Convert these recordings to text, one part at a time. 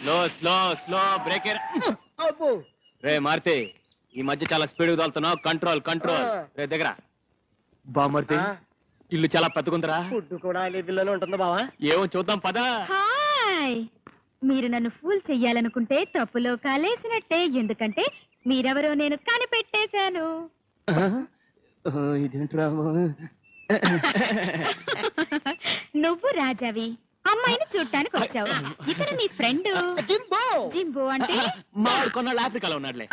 Slow slow slow break రే మారుతి ఈ మధ్య చాలా స్పీడ్ తోలుతున్నావు కంట్రోల్ కంట్రోల్ రే దగ్గర బామర్తి ఇల్లు చాలా పెద్దగుందరా ఫుడ్ కూడా లెవెల్లోనే ఉంటుందా బావా ఏమో చూద్దాం పదా హాయ్ మీరు నన్ను ఫూల్ చెయ్యాలనుకుంటే తప్పులో కాలేసినట్టే ఎందుకంటే మీరెవరో నేను కనిపెట్టేశాను ఇదేంట్రా నువ్వు రాజావి అమ్మాయిని చూడటానికి వచ్చావు ఇతను నీ ఫ్రెండ్ జింబో జింబో అంటే మాడు కొన్నాళ్ళు ఆఫ్రికాలో ఉన్నాడులే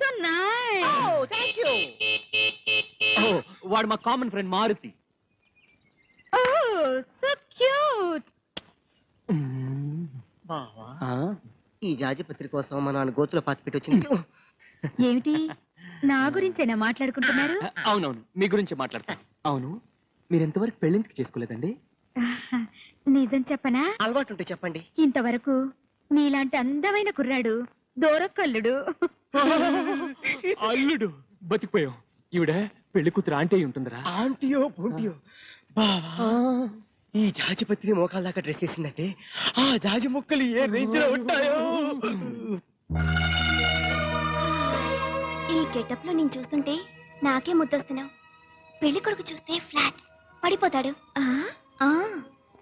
సో నైస్ థాంక్యూ వాడు మా common friend Maruti so cute బావా ఈ జాజిపత్రి కోసం మా నాన్న గోతులో పాతి పెట్టి వచ్చింది ఏమిటి నా గురించేనా మాట్లాడుకుంటున్నారు అవునవును మీ గురించి మాట్లాడతాను అవును మీరు ఎంతవరకు పెళ్ళింటికి చేసుకోలేదండి నిజం చెప్పనా అలవాటు ఉంటే చెప్పండి ఇంతవరకు నీలాంటి అందమైన కుర్రాడు దూరకల్లుడు అల్లుడు బతికిపోయావు ఈవిడ పెళ్లి కూతురు ఆంటీ అయి ఉంటుందిరా ఆంటీయో పుంటియో బావా ఈ జాజిపత్రి మోకాల దాకా డ్రెస్ వేసిందంటే ఆ జాజి ముక్కలు ఏ రేంజ్ లో ఉంటాయో ఈ గెటప్ లో నేను చూస్తుంటే నాకే ముద్దొస్తున్నావు పెళ్లి కొడుకు చూస్తే ఫ్లాట్ పడిపోతాడు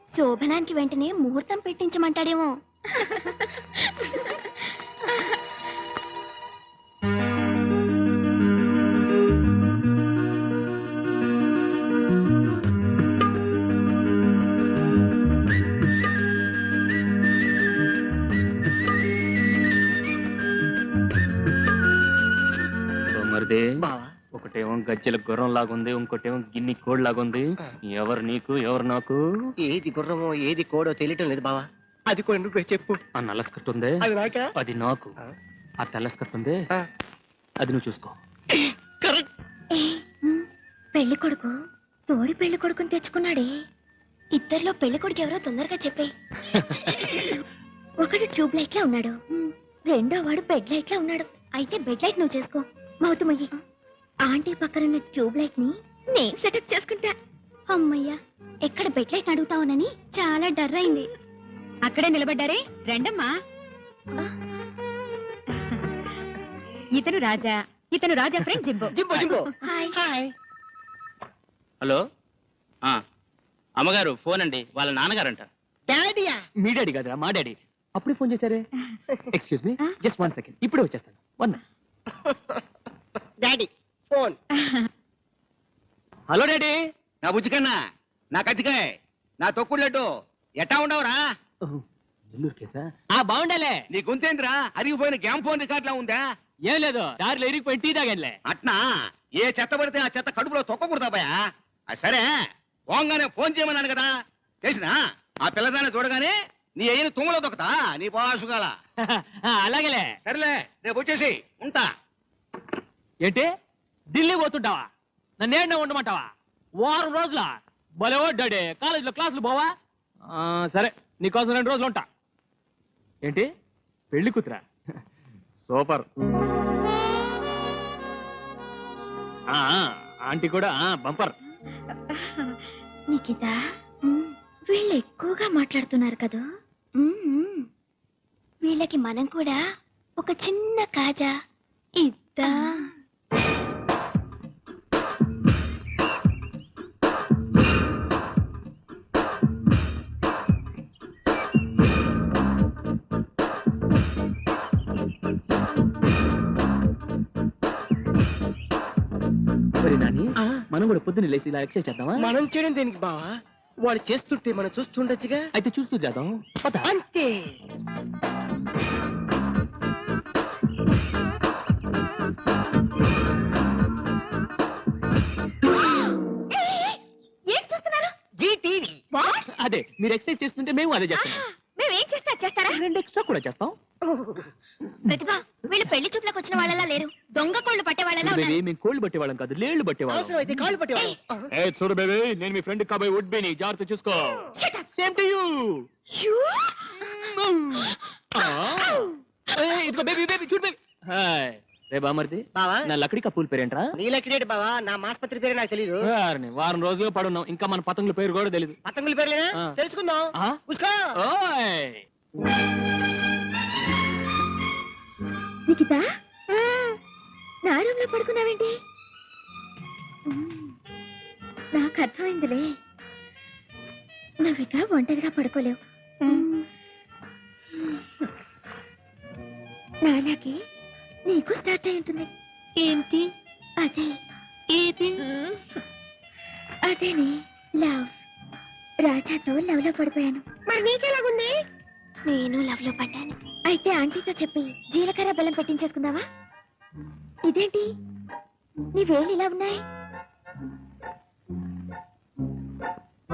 శోభనానికి వెంటనే ముహూర్తం పెట్టించమంటాడేమో బావా ఒకటేమో గజ్జల గుర్రం లాగుంది ఇంకోటేమో గిన్ని కోడ్ లాగుంది ఎవరు నీకు ఎవరు నాకు ఏది గుర్రమో ఏది కోడో తెలియటం లేదు బావా అది కూడా నువ్వే చెప్పు ఆ నల్ల స్కర్ట్ ఉంది అది నాకా అది నాకు ఆ తెల్ల స్కర్ట్ ఉంది అది నువ్వు చూసుకో పెళ్లి కొడుకు తోడి పెళ్లి కొడుకుని తెచ్చుకున్నాడే ఇద్దరిలో పెళ్లి కొడుకు ఎవరో తొందరగా చెప్పే ఒకడు ట్యూబ్ లైట్ లా ఉన్నాడు రెండో వాడు బెడ్ లైట్ లా ఉన్నాడు అయితే బెడ్ లైట్ నువ్వు చేసుకో మౌతమయ్యి ఆంటీ పక్కనున్న ట్యూబ్ లైట్ ని నేను సెటప్ చేసుకుంటా అమ్మయ్యా ఎక్కడ బెడ్ లైట్ అడుగుతావునని చాలా డర్ అయింది అక్కడే నిలబడ్డారే రండమ్మా ఇతను Raja friend Jimbo Jimbo Jimbo hi hi hello అమ్మగారు ఫోన్ అండి వాళ్ళ నాన్నగారంట డాడీయా మీ డాడీ కదరా మా డాడీ అప్పుడే ఫోన్ చేశారే ఎక్స్క్యూజ్ మీ జస్ట్ 1 సెకండ్ ఇప్పుడే వచ్చేస్తాను 1 డాడీ ఫోన్ హలో డాడీ నా బుజ్జికన్నా నా కజ్జికాయ నా తొక్కుడు లడ్డు ఎట్టా ఉండవురా నెల్లూరు కేసా బాగుండాలే నీ గుంతేంద్రా అరిగిపోయిన గ్యామ్ ఫోన్ రికార్డులా ఉందా ఏం లేదు దారిలో ఇరిగిపోయి టీ తాగండిలే అట్నా ఏ చెత్త పడితే ఆ చెత్త కడుపులో తొక్కకూడదా భయా సరే పోంగానే ఫోన్ చేయమన్నాను కదా చేసినా ఆ పిల్లదాన్ని చూడగానే నీ అయ్యని తుమ్మలో దొక్కతా నీ పోషకాల అలాగేలే సరేలే రేపు వచ్చేసి ఉంటా ఏంటి ఢిల్లీ పోతుంటావా నన్నేళ్ళ ఉండమంటావా వారం రోజుల భలే డాడీ కాలేజీలో క్లాసులు పోవా సరే నీకోసం 2 రోజులు ఉంటా ఏంటి పెళ్లి కూతురా సూపర్ ఆంటీ కూడా బంపర్ నిఖిత వీళ్ళు ఎక్కువగా మాట్లాడుతున్నారు కదా వీళ్ళకి మనం కూడా ఒక చిన్న కాజా ఇద్దా నాని మనం కూడా పొద్దున్న లేచి ఇలా ఎక్సైజ్ చేద్దామా మనం చేయడం దేనికి బావా వాడు చేస్తుంటే మనం చూస్తుండొచ్చుగా అయితే చూస్తూ చేద్దాం అంతే ఏంటి చూస్తున్నారు జీటీవీ అదే మీరు ఎక్సైజ్ చేస్తుంటే మేము అదే చేస్తాం మేమేం చేస్తారా 2 ఎక్స్ట్రా కూడా చేస్తాం ప్రతిభ వీళ్ళు పెళ్లి చూపులకు వచ్చిన వాళ్ళలా లేరు దొంగ కోళ్ళు పట్టే వాళ్ళలా బేబీ ఉన్నారు మేము కోళ్ళు పట్టేవాళ్ళం కాదు లేళ్ళు పట్టేవాళ్ళం అవసరం అయితే కాళ్ళు పట్టేవాడు ఏ చూడు బేబీ నేను మీ ఫ్రెండ్ కాబోయే వుడ్ బీని జాగ్రత్త చూసుకో Shut up. Same to you ఇదిగో బేబీ బేబీ చూడు బేబీ హాయ్ రే బామర్ది బావా నా లక్కడి కపూల్ పేరేంట్రా నీలక్కిడేటి బావా నా మాస్పత్రి పేరు నాకు తెలియదు వారం రోజులు పడున్నాం ఇంకా మన పతంగుల పేరు కూడా తెలియదు పతంగుల పేర్లేనా తెలుసుకుందాం ఆ? ఉస్కో ఓయ్ నిఖిత నా రూమ్ లో పడుకున్నావేంటి నాకు అర్థమైందిలే నువ్విక ఒంటరిగా పడుకోలేవు నాలాగే నీకు స్టార్ట్ అయి ఉంటుంది ఏంటి అదే ఏది అదేనే లవ్ రాజాతో లవ్ లో పడిపోయాను మరి నీకెలాగుంది నేను లవ్ లో పడ్డాను అయితే ఆంటీతో చెప్పి జీలకర్ర బెల్లం పెట్టించేసుకుందావా ఇదేంటి నీ వేళ్ళు ఇలా ఉన్నాయి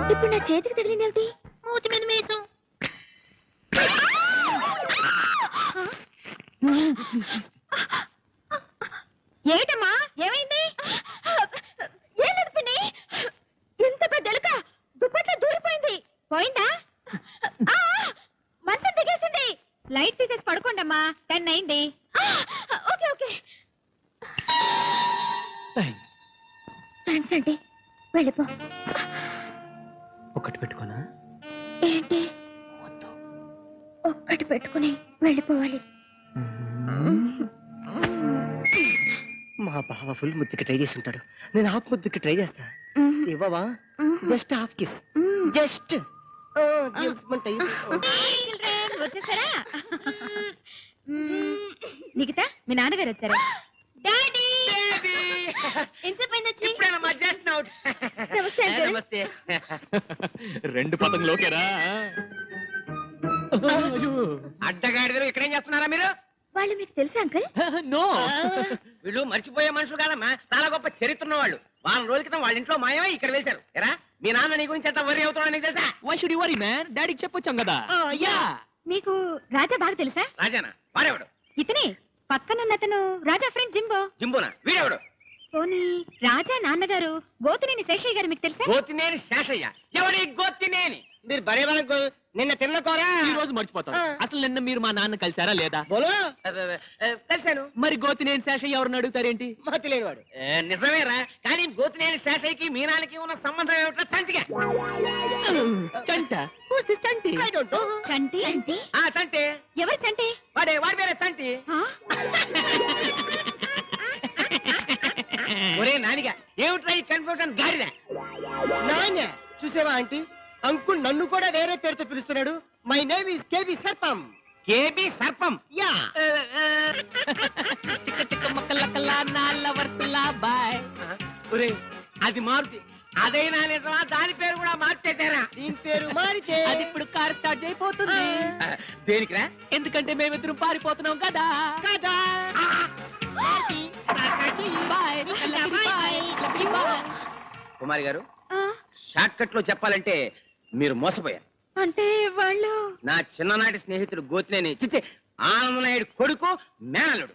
ఇప్పుడు నా చేతికి తగిలిందేమిటి మూతి మీద మేసం ఏమిటమ్మా ఏమైంది ఏం లేదు పిన్ని ఇంత పెద్ద ఎలుక దుప్పట్లో దూరిపోయింది పోయిందా ఆ, మంచం దిగేసింది లైట్ తీసేసి పడుకోండమ్మా 10 అయింది ఓకే ఓకే థ్యాంక్స్ అంటే వెళ్ళిపో ఒకటి పెట్టుకోనా ఏంటి ఒక్కటి పెట్టుకుని వెళ్ళిపోవాలి మా బావ ఫుల్ ముద్దుకి ట్రై చేసి ఉంటాడు నేను హాఫ్ ముద్దుకి ట్రై చేస్తా ఇవ్వవా just half kiss just children వచ్చేసారా నిఖిత మీ నాన్నగారు వచ్చారా డాడీ ఎంతసేపు అయింది వచ్చి నమస్తే అంకుల్. నమస్తే రెండు పతంగులు ఓకేరా అడ్డగాడిదరు ఇక్కడేం చేస్తున్నారా మీరు వాళ్ళు మీకు తెలుసా అంకుల్ నో వీళ్ళు మర్చిపోయే మనుషులు కాదమ్మా చాలా గొప్ప చరిత్ర ఉన్న వాళ్ళు వారం రోజుల క్రితం వాళ్ళ ఇంట్లో మాయమై ఇక్కడ వేశారు ఎరా మీ నాన్న నీ గురించి ఎంత వరి అవుతున్నాడు నీకు తెలుసా why should you worry man డాడీకి చెప్పొచ్చాం కదా యా మీకు రాజా బాగా తెలుసా రాజానా వాడేవాడు ఇతనే పక్కనున్న అతను రాజా ఫ్రెండ్ జింబో జింబునా వీడేవాడు పోనీ రాజా నాన్నగారు గోతినేని శేషయ్య గారు మీకు తెలుసా గోతినేని శేషయ్య ఎవడి గోతినేని మీరు బరే వాళ్ళకు నిన్న తిన్న కోరా ఈ రోజు మర్చిపోతాను అసలు నిన్న మీరు మా నాన్న కలిసారా లేదా బోలో కలిశాను మరి గోతినేని శేషయ్య ఎవరిని అడుగుతారేంటి మతి లేనివాడు నిజమేరా కానీ గోతినేని శేషయ్యకి మీనానికి ఉన్న సంబంధం ఏమిటో చంటిగా చంట Who's this చంటి చంటి అంటే చంటి ఎవరు చంటి వాడి పేరే చంటి ఆ? ఒరే నానిగా ఏమిట్రా ఈ కన్ఫ్యూజన్ గాడిద నాన్న చూసేవా ఆంటీ అంకుల్ నన్ను కూడా వేరే పేరుతో పిలుస్తున్నాడు మై నేమ్ ఇస్ కేబి సర్పం కేబి సర్పం యా చిక్క చిక్క మక్కలకల్లా నాల్ల వర్సలా బాయ్ ఒరే అది మారుతి అదైనా నిజమా దాని పేరు కూడా మార్చేశారా దీని పేరు మారితే అది ఇప్పుడు కార్ స్టార్ట్ అయిపోతుంది దేనికిరా ఎందుకంటే మేమిద్దరం పారిపోతున్నాం కదా కదా బాయ్ బాయ్ కుమారి గారు ఆ, షార్ట్ కట్ లో చెప్పాలంటే మీరు మోసపోయారు అంటే వాళ్ళు నా చిన్ననాటి స్నేహితుడు గోతినేని చిచ్చి ఆనందనాయుడు కొడుకు మేనల్లుడు